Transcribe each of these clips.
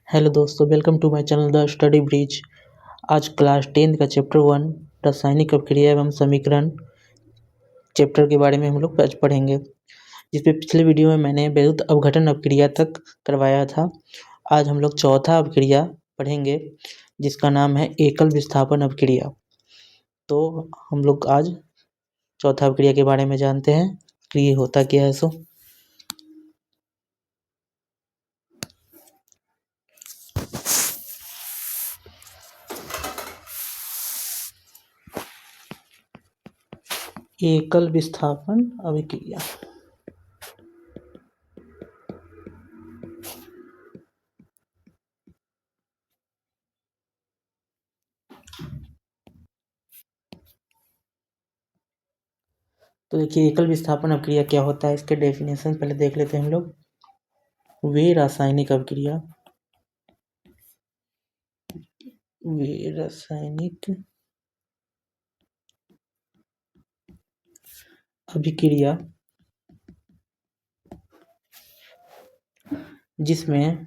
Hello दोस्तों, welcome to my channel the study bridge. आज class 10 का चैप्टर 1 रासायनिक अभिक्रिया एवं समीकरण चैप्टर के बारे में हम लोग आज पढ़ेंगे, जिसमें पिछले वीडियो में मैंने विद्युत अपघटन अभिक्रिया तक करवाया था। आज हम लोग चौथा अभिक्रिया पढ़ेंगे, जिसका नाम है एकल विस्थापन अभिक्रिया। तो हम लोग आज चौथा अभिक्रिया के बारे में जानते हैं कि ये होता क्या है। एकल विस्थापन अभिक्रिया। तो देखिए, एकल विस्थापन अभिक्रिया क्या होता है, इसके डेफिनेशन पहले देख लेते हैं हम लोग। वे रासायनिक अभिक्रिया जिसमें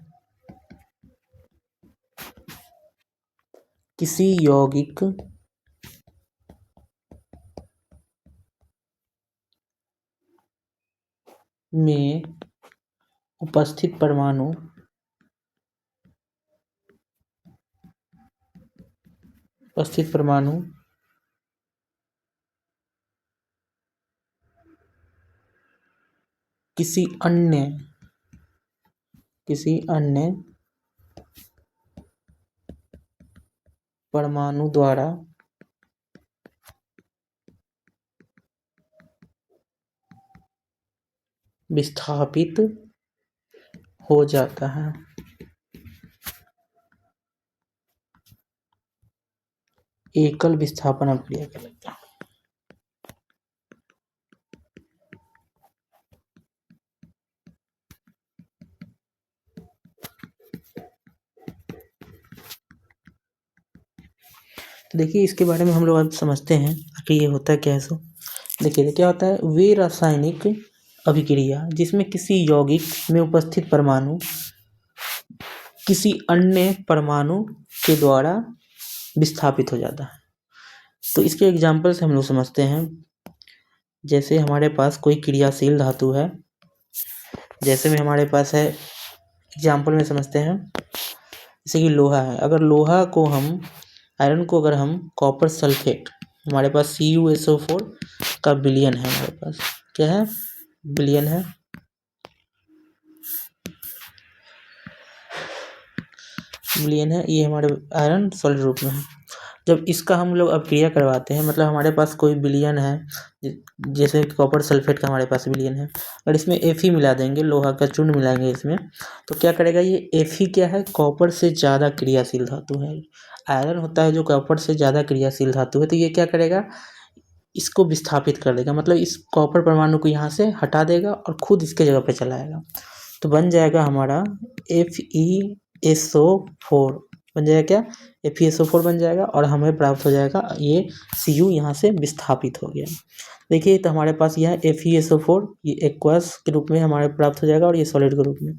किसी यौगिक में उपस्थित परमाणु किसी अन्य परमाणु द्वारा विस्थापित हो जाता है। एकल विस्थापन अभिक्रिया कहलाता है। तो देखिए, इसके बारे में हम लोग आज समझते हैं कि ये होता क्या है। देखिए क्या होता है, वे रासायनिक अभिक्रिया जिसमें किसी यौगिक में उपस्थित परमाणु किसी अन्य परमाणु के द्वारा विस्थापित हो जाता है। तो इसके एग्जाम्पल से हम लोग समझते हैं। जैसे हमारे पास कोई क्रियाशील धातु है, जैसे में हमारे पास है, एग्जाम्पल में समझते हैं। जैसे कि लोहा है, अगर लोहा को हम आयरन को अगर हम कॉपर सल्फेट, हमारे पास CuSO4 का विलयन है, हमारे पास क्या है, विलयन है। ये हमारे आयरन सॉलिड रूप में है। जब इसका हम लोग अभिक्रिया करवाते हैं, मतलब हमारे पास कोई विलयन है, जैसे कॉपर सल्फेट का हमारे पास विलयन है, और इसमें Fe मिला देंगे, लोहा का चूर्ण मिलाएंगे इसमें, तो क्या करेगा ये Fe क्या है, कॉपर से ज़्यादा क्रियाशील धातु है। आयरन होता है जो कॉपर से ज़्यादा क्रियाशील धातु है, तो ये क्या करेगा, इसको विस्थापित कर देगा, मतलब इस कॉपर परमाणु को यहाँ से हटा देगा और खुद इसके जगह पे चलाएगा। तो बन जाएगा हमारा FeSO4 बन जाएगा, क्या FeSO4 बन जाएगा, और हमें प्राप्त हो जाएगा ये Cu यहाँ से विस्थापित हो गया। देखिए, तो हमारे पास यह FeSO4 ये एक्वस के रूप में हमारे प्राप्त हो जाएगा, और ये सॉलिड के रूप में।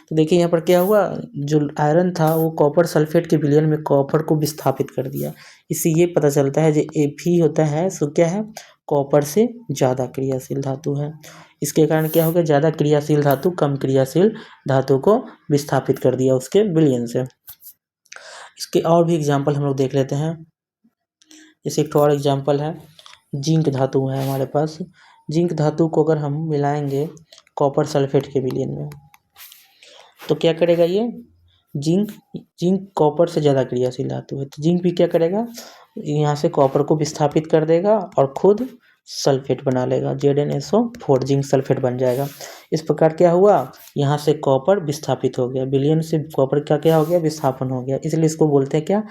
तो देखिए यहाँ पर क्या हुआ, जो आयरन था वो कॉपर सल्फेट के विलयन में कॉपर को विस्थापित कर दिया। इससे ये पता चलता है जो Fe होता है सो क्या है, कॉपर से ज़्यादा क्रियाशील धातु है। इसके कारण क्या हो गया, ज़्यादा क्रियाशील धातु कम क्रियाशील धातु को विस्थापित कर दिया उसके विलयन से। इसके और भी एग्जाम्पल हम लोग देख लेते हैं। जैसे एक और एग्जाम्पल है, जिंक धातु है हमारे पास। जिंक धातु को अगर हम मिलाएंगे कॉपर सल्फेट के विलयन में, तो क्या करेगा ये जिंक कॉपर से ज़्यादा क्रियाशील धातु है, तो जिंक भी क्या करेगा, यहाँ से कॉपर को विस्थापित कर देगा और खुद सल्फेट बना लेगा, ZnSO4 जिंक सल्फेट बन जाएगा। इस प्रकार क्या हुआ, यहाँ से कॉपर विस्थापित हो गया, विलयन से कॉपर का क्या हो गया, विस्थापन हो गया। इसलिए इसको बोलते हैं क्या,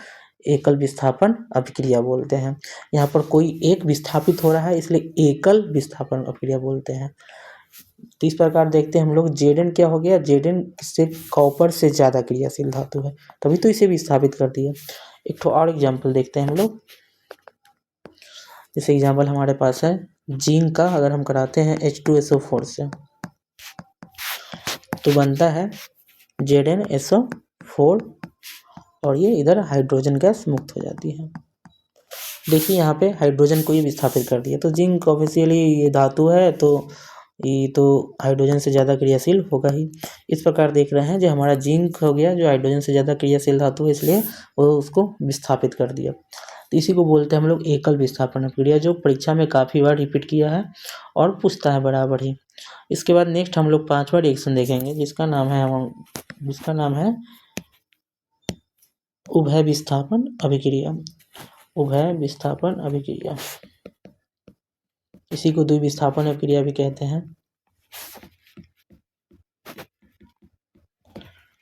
एकल विस्थापन अभिक्रिया बोलते हैं। यहाँ पर कोई एक विस्थापित हो रहा है, इसलिए एकल विस्थापन अभिक्रिया बोलते हैं। तो इस प्रकार देखते हैं हम लोग, Zn क्या हो गया, Zn से कॉपर से ज़्यादा क्रियाशील धातु है, तभी तो इसे विस्थापित कर दिया। एक तो और एग्जाम्पल देखते हैं हम लोग। जैसे एग्जाम्पल हमारे पास है, जिंक का अगर हम कराते हैं H2SO4 से, तो बनता है ZnSO4। 4 और ये इधर हाइड्रोजन गैस मुक्त हो जाती है। देखिए यहाँ पे हाइड्रोजन को ये विस्थापित कर दिया। तो जिंक ऑब्वियसली ये धातु है तो ये तो हाइड्रोजन से ज़्यादा क्रियाशील होगा ही। इस प्रकार देख रहे हैं जो हमारा जिंक हो गया जो हाइड्रोजन से ज़्यादा क्रियाशील धातु है, इसलिए वो उसको विस्थापित कर दिया। तो इसी को बोलते हैं हम लोग एकल विस्थापन क्रिया, जो परीक्षा में काफ़ी बार रिपीट किया है और पूछता है बराबर ही। इसके बाद नेक्स्ट हम लोग 5वां रिएक्शन देखेंगे जिसका नाम है उभय विस्थापन अभिक्रिया। उभय विस्थापन अभिक्रिया, इसी को द्विविस्थापन अभिक्रिया भी कहते हैं।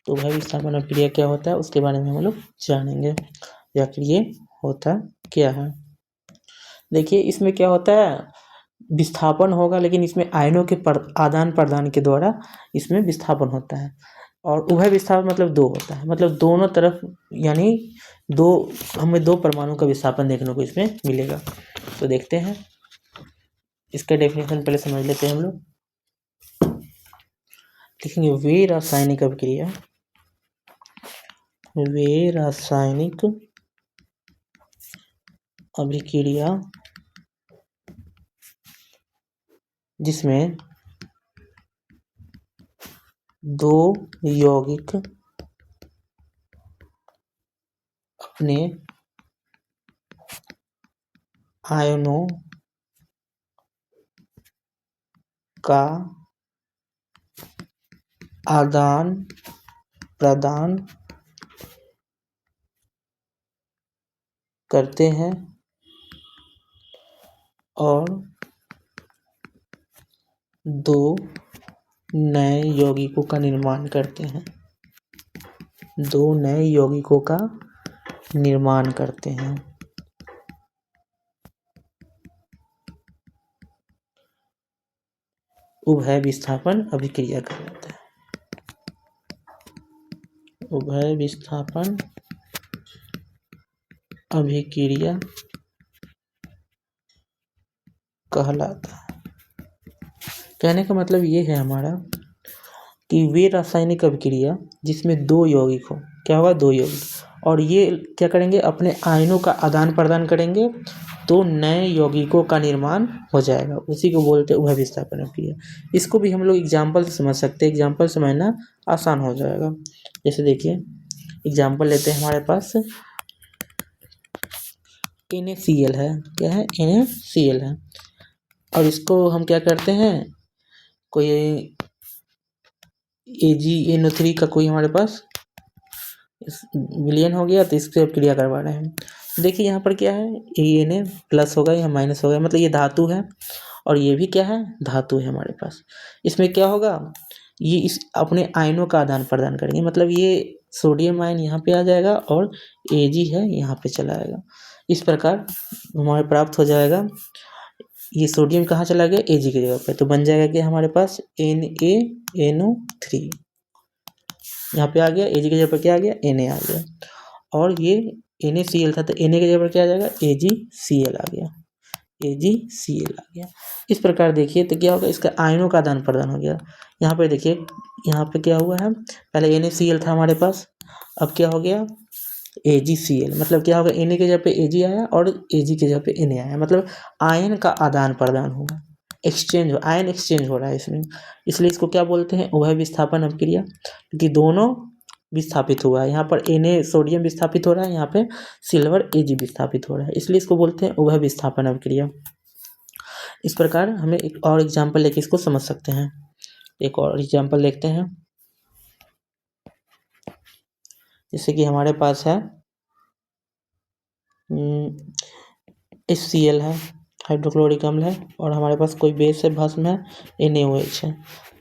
तो उभय विस्थापन अभिक्रिया क्या होता है उसके बारे में हम लोग जानेंगे, या फिर ये होता क्या है। देखिए इसमें क्या होता है, विस्थापन होगा लेकिन इसमें आयनों के आदान प्रदान के द्वारा इसमें विस्थापन होता है। और उभय विस्थापन मतलब दो होता है, मतलब दोनों तरफ, यानी हमें दो परमाणु का विस्थापन देखने को इसमें मिलेगा। तो देखते हैं इसका डेफिनेशन पहले समझ लेते हैं हम लोग। लिखेंगे वे रासायनिक अभिक्रिया जिसमें दो यौगिक अपने आयनों का आदान प्रदान करते हैं और दो नए यौगिकों का निर्माण करते हैं। दो नए यौगिकों का निर्माण करते हैं। उभय विस्थापन अभिक्रिया कहलाता है। उभय विस्थापन अभिक्रिया कहलाता है। कहने का मतलब ये है हमारा कि वे रासायनिक अभिक्रिया जिसमें दो यौगिक हो, क्या होगा, दो यौगिक, और ये क्या करेंगे, अपने आयनों का आदान प्रदान करेंगे तो नए यौगिकों का निर्माण हो जाएगा, उसी को बोलते हैं उभय विस्थापन अभिक्रिया। इसको भी हम लोग एग्जाम्पल से समझ सकते हैं, एग्जाम्पल समझना आसान हो जाएगा। जैसे देखिए एग्जाम्पल लेते हैं, हमारे पास NaCl है, क्या है, NaCl है, और इसको हम क्या करते हैं, कोई AgNO3 का कोई हमारे पास विलयन हो गया तो इससे अब क्रिया करवा रहे हैं। देखिए यहाँ पर क्या है, Na प्लस होगा या माइनस होगा, मतलब ये धातु है और ये भी क्या है, धातु है हमारे पास। इसमें क्या होगा, ये इस अपने आयनों का आदान प्रदान करेंगे, मतलब ये सोडियम आयन यहाँ पे आ जाएगा और Ag है यहाँ पे चला आएगा। इस प्रकार हमारे प्राप्त हो जाएगा, ये सोडियम कहाँ चला गया, Ag की जगह पे, तो बन जाएगा कि हमारे पास NaNO3 यहाँ पे आ गया, Ag की जगह पर क्या आ गया, Na आ गया, और ये NaCl था तो Na की जगह पर क्या आ जाएगा, AgCl आ गया, AgCl आ गया। इस प्रकार देखिए तो क्या होगा, इसका आयनों का आदान प्रदान हो गया। यहाँ पे देखिए, यहाँ पे क्या हुआ है, पहले NaCl था हमारे पास, अब क्या हो गया, AgCl, मतलब क्या होगा, Na की जगह पे Ag आया और Ag की जगह पे Na आया, मतलब आयन का आदान प्रदान होगा, आयन एक्सचेंज हो रहा है इसमें, इसलिए इसको क्या बोलते हैं, उभय विस्थापन अभिक्रिया, क्योंकि दोनों विस्थापित हुआ है। यहाँ पर Na सोडियम विस्थापित हो रहा है, यहाँ पे सिल्वर Ag विस्थापित हो रहा है, इसलिए इसको बोलते हैं उभय विस्थापन अभिक्रिया। इस प्रकार हमें एक और एग्जाम्पल लेके इसको समझ सकते हैं। एक और एग्जाम्पल देखते हैं, जैसे कि हमारे पास है HCl है, हाइड्रोक्लोरिक अम्ल है, और हमारे पास कोई बेस है, भस्म है, NaOH है।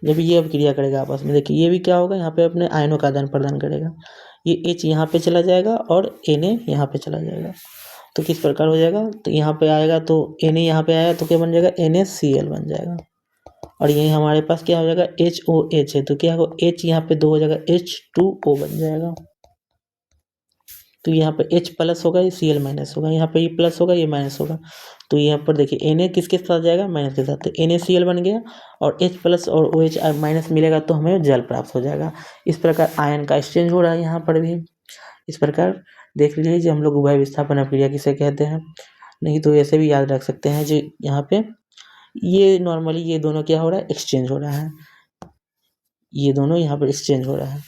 जब ये अब क्रिया करेगा आपस में, देखिए ये भी क्या होगा, यहाँ पे अपने आयनों का आदान प्रदान करेगा, ये H यहाँ पे चला जाएगा और Na यहाँ पे चला जाएगा, तो किस प्रकार हो जाएगा, तो यहाँ पे आएगा तो Na यहाँ पे आया तो क्या बन जाएगा, NaCl बन जाएगा, और ये हमारे पास क्या हो जाएगा, HOH है, तो क्या होगा, H यहाँ पे 2 हो जाएगा, H2O बन जाएगा। तो यहाँ पर H प्लस होगा, ये Cl माइनस होगा, यहाँ पर ये प्लस होगा, ये माइनस होगा। तो यहाँ पर देखिए Na किसके साथ जाएगा, माइनस के साथ, तो NaCl बन गया और H प्लस और OH माइनस मिलेगा तो हमें जल प्राप्त हो जाएगा। इस प्रकार आयन का एक्सचेंज हो रहा है यहाँ पर भी। इस प्रकार देख लीजिए हम लोग उभय विस्थापन अभिक्रिया किसे कहते हैं। नहीं तो ऐसे भी याद रख सकते हैं जो यहाँ पे ये नॉर्मली ये दोनों क्या हो रहा है, एक्सचेंज हो रहा है, ये दोनों यहाँ पर एक्सचेंज हो रहा है।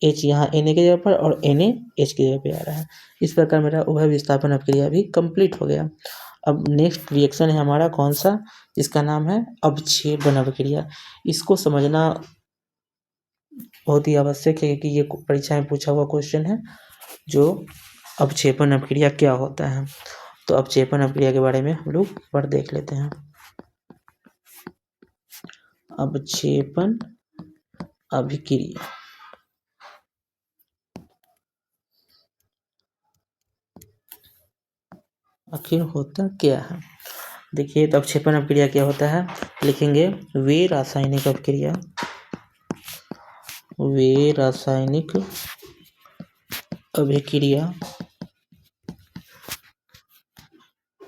H यहाँ Na की जगह पर और Na H की जगह पे आ रहा है। इस प्रकार मेरा उभय विस्थापन अभिक्रिया भी कंप्लीट हो गया। अब नेक्स्ट रिएक्शन है हमारा कौन सा, जिसका नाम है अवक्षेपण अभिक्रिया। इसको समझना बहुत ही आवश्यक है क्योंकि ये परीक्षा में पूछा हुआ क्वेश्चन है, जो अवक्षेपण अभिक्रिया क्या होता है। तो अवक्षेपण अभिक्रिया के बारे में हम लोग पर देख लेते हैं। अवक्षेपण अभिक्रिया आखिर होता क्या है। देखिए तो अवक्षेपण अभिक्रिया क्या होता है, लिखेंगे वे रासायनिक अभिक्रिया, वे रासायनिक अभिक्रिया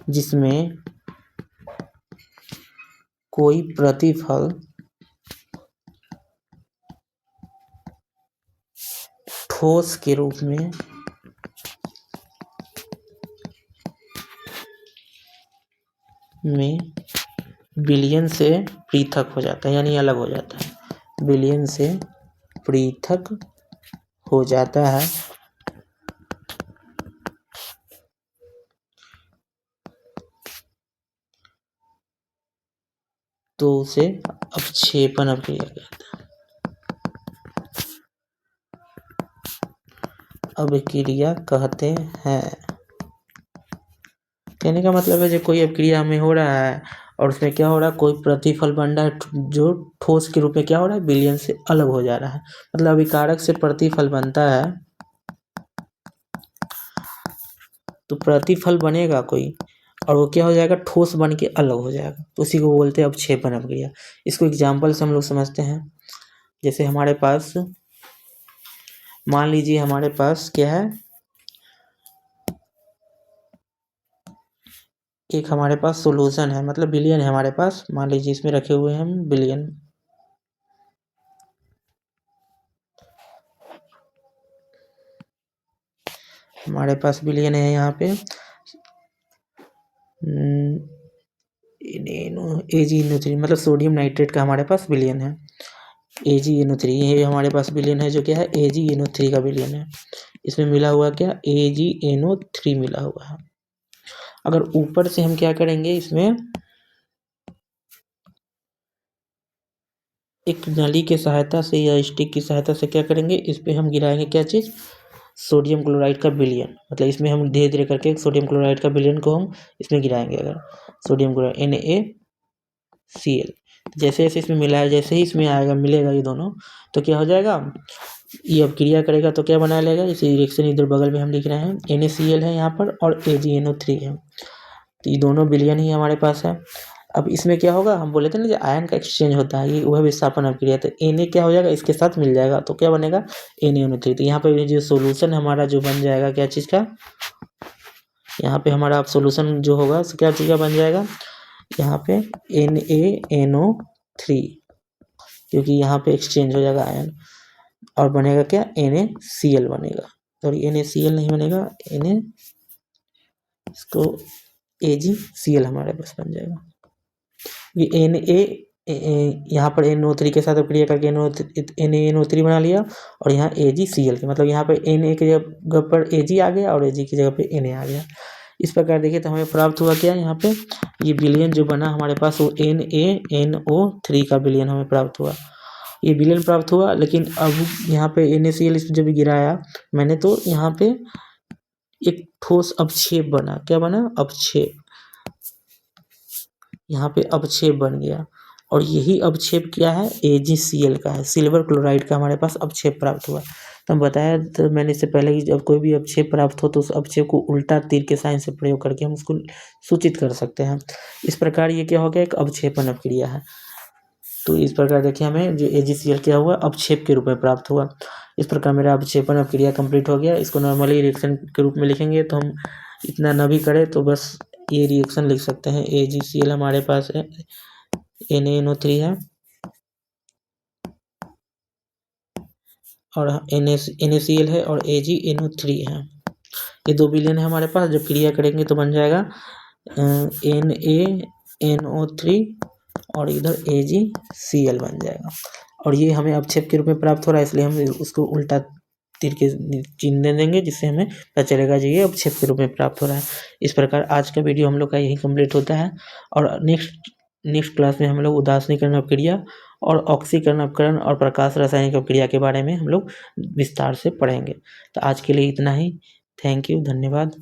जिसमें कोई प्रतिफल ठोस के रूप में विलयन से पृथक हो जाता है, यानी अलग हो जाता है, विलयन से पृथक हो जाता है, तो उसे अवक्षेपण अभिक्रिया कहते हैं। अभिक्रिया कहते हैं, कहने का मतलब है जो कोई अभिक्रिया हमें हो रहा है और उसमें क्या हो रहा है, कोई प्रतिफल बन रहा है जो ठोस के रूप में क्या हो रहा है, विलयन से अलग हो जा रहा है। मतलब अभिकारक से प्रतिफल बनता है तो प्रतिफल बनेगा कोई और वो क्या हो जाएगा, ठोस बन के अलग हो जाएगा, तो उसी को बोलते हैं अवक्षेपण अभिक्रिया। इसको एग्जाम्पल से हम लोग समझते हैं। जैसे हमारे पास मान लीजिए हमारे पास क्या है, एक हमारे पास सॉल्यूशन है, मतलब विलयन है हमारे पास, मान लीजिए इसमें रखे हुए हैं हम विलयन, हमारे पास विलयन है यहाँ पे AgNO3, मतलब सोडियम नाइट्रेट का हमारे पास विलयन है AgNO3, ये हमारे पास विलयन है जो क्या है AgNO3 का विलयन है। इसमें मिला हुआ क्या, AgNO3 मिला हुआ है। अगर ऊपर से हम क्या करेंगे, इसमें एक नली के सहायता से या स्टिक की सहायता से क्या करेंगे, इस पे हम गिराएंगे क्या चीज़, सोडियम क्लोराइड का विलयन। मतलब इसमें हम धीरे धीरे करके सोडियम क्लोराइड का विलयन को हम इसमें गिराएंगे। अगर सोडियम क्लोराइड NaCl जैसे जैसे इसमें मिला है, जैसे ही इसमें आएगा मिलेगा ये दोनों, तो क्या हो जाएगा, ये अब क्रिया करेगा तो क्या बना लेगा, इसे रिएक्शन इधर बगल में हम लिख रहे हैं NaCl है यहाँ पर और AgNO3 है, तो ये दोनों विलयन ही हमारे पास है। अब इसमें क्या होगा, हम बोले थे ना जो आयन का एक्सचेंज होता है, ये वह विस्थापन अभिक्रिया, तो Na क्या हो जाएगा, इसके साथ मिल जाएगा तो क्या बनेगा NaNO3। तो यहाँ पे जो सोल्यूशन हमारा जो बन जाएगा क्या चीज़ का, यहाँ पे हमारा सोल्यूशन जो होगा क्या चीज़ का बन जाएगा, यहाँ पे NaNO3, क्योंकि यहाँ पे एक्सचेंज हो जाएगा आयन और बनेगा क्या NaCl बनेगा, सॉरी NaCl नहीं बनेगा, इसको AgCl हमारे पास बन जाएगा। ये Na यहाँ पर NO3 के साथ अभिक्रिया करके NaNO3 बना लिया और यहाँ AgCl के, मतलब यहाँ पे Na की जगह पर Ag आ गया और Ag की जगह पे Na आ गया। इस प्रकार देखिए तो हमें प्राप्त हुआ क्या, यहाँ पे ये विलयन जो बना हमारे पास वो NaNO3 का विलयन हमें प्राप्त हुआ, ये विलयन प्राप्त हुआ। लेकिन अब यहाँ पे NaCl जब गिराया मैंने तो यहाँ पे एक ठोस अवक्षेप बना, क्या बना, अवक्षेप, यहाँ पे अवक्षेप बन गया और यही अवक्षेप क्या है, AgCl का है, सिल्वर क्लोराइड का हमारे पास अवक्षेप प्राप्त हुआ। तो हम बताया तो मैंने इससे पहले कि जब कोई भी अवक्षेप प्राप्त हो तो उस अवक्षेप को उल्टा तीर के साइन से प्रयोग करके हम उसको सूचित कर सकते हैं। इस प्रकार ये क्या हो गया, एक अवक्षेपण अभिक्रिया है। तो इस प्रकार देखिए हमें जो AgCl क्या हुआ, अपक्षेप के रूप में प्राप्त हुआ। इस प्रकार मेरा अपक्षेपण अभिक्रिया कंप्लीट हो गया। इसको नॉर्मली रिएक्शन के रूप में लिखेंगे तो हम इतना ना भी करें तो बस ये रिएक्शन लिख सकते हैं। AgCl हमारे पास है, NaNO3 है और NaCl है और AgNO3 है। ये 2 विलेन है हमारे पास। जब क्रिया करेंगे तो बन जाएगा NaNO3 और इधर AgCl बन जाएगा। और ये हमें अपक्षेप के रूप में प्राप्त हो रहा है, इसलिए हम उसको उल्टा तीर के चिन्ह दे देंगे, जिससे हमें पता चलेगा जी ये अपक्षेप के रूप में प्राप्त हो रहा है। इस प्रकार आज का वीडियो हम लोग का यही कंप्लीट होता है और नेक्स्ट क्लास में हम लोग उदासीनीकरण अपक्रिया और ऑक्सीकरण अपकरण और प्रकाश रासायनिक अपक्रिया के बारे में हम लोग विस्तार से पढ़ेंगे। तो आज के लिए इतना ही। थैंक यू, धन्यवाद।